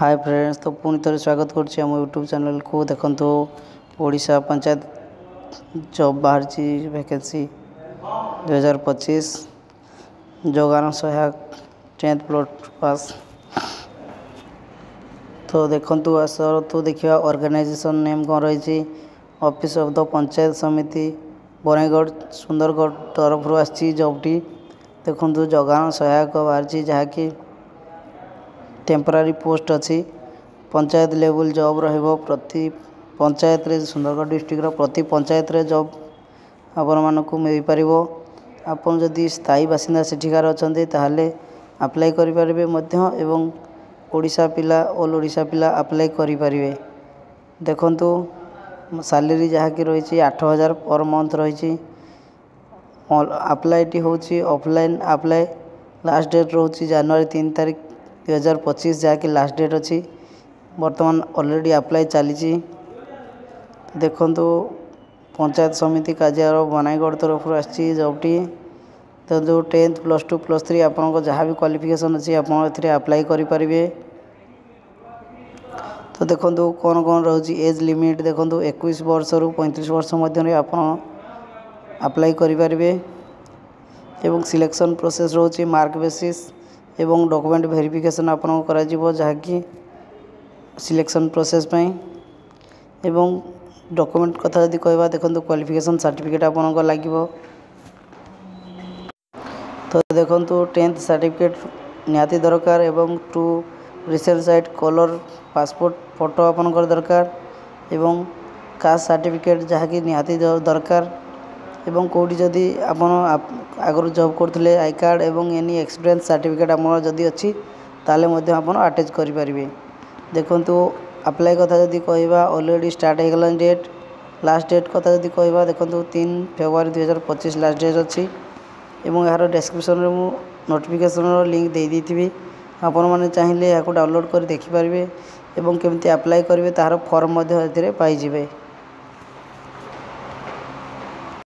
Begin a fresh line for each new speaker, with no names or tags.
Hi friends, तो पुणी थे स्वागत करुच्ची आम यूट्यूब चैनल को। देखो ओडिशा पंचायत जॉब बाहर वैकेंसी 2025 जोगान सहायक 10th प्लस पास। तो देखो आसर तो देखा ऑर्गेनाइजेशन नेम कौन रही। ऑफिस ऑफ द पंचायत समिति बरईगढ़ सुंदरगढ़ तरफ आसी जॉबटी। देखो जोगान सहायक बाहर जहाँकि टेम्परारी पोस्ट अच्छी। पंचायत लेवल जॉब रहिबो प्रति पंचायत रे सुंदरगढ़ डिस्ट्रिक्ट प्रति पंचायत रे जॉब आपण मानक मिल पारिबो। आपन जदि स्थायी बासिंदा सेठिकार अछंती ताहले अप्लाई करि पारिबे मध्य एवं ओडिशा पिला ऑल ओडिशा पिला अप्लाई करि पारिबे। देखंतु सैलरी जहाँ कि रही 8,000 पर मंथ रही। अप्लाई टी होची ऑफलाइन अप्लाई। लास्ट डेट रोची जनवरी 3 तारिख 2025 जहाँकि लास्ट डेट अच्छी। बर्तमान ऑलरेडी अप्लाई चली। देखंतु पंचायत समिति कार्यालय बनाईगढ़ तरफ आसी जॉबटी। तो जो 10th +2 +3 आपन जहाँ भी क्वालिफिकेशन अच्छी आप अप्लाई करें। तो देखो कौन कौन रोची एज लिमिट देखो 21 वर्ष रु 35 वर्ष मध्य आप अप्लाई करें। एवं सिलेक्शन प्रोसेस रोची मार्क बेसिस एवं डॉक्यूमेंट वेरिफिकेशन आपन करा जिवो जहाँकि सिलेक्शन प्रोसेस पई। एवं डॉक्यूमेंट कथा यदि कहवा देखो क्वालिफिकेशन सर्टिफिकेट आपन को लागिवो। तो देखो 10th सर्टिफिकेट निहाती दरकार एवं 2 recent site colour passport photo आपन को दरकार एवं कास्ट सर्टिफिकेट जहाँकि निहाती दरकार। एवं कोडी जदि आपन आगर जॉब करथिले आई कार्ड एवं एनी एक्सपीरियंस सर्टिफिकेट आपन जदि अच्छी ताले मध्य आपन अटैच करि परिबे। देखंतु अप्लाई कथा जदि कहवा ऑलरेडी स्टार्ट हो गला डेट। लास्ट डेट कथा जदि कहवा देखंतु 3 फेब्रुआरी 2025 लास्ट डेट अच्छी। एवं यार डिस्क्रिप्शन रे मु नोटिफिकेशन लिंक दे देथिबी। आपण माने चाहिए या डाउनलोड कर देखि परिबे एवं केमती अप्लाई करिवे तार फॉर्म मध्य एथिरे पाई जिवे।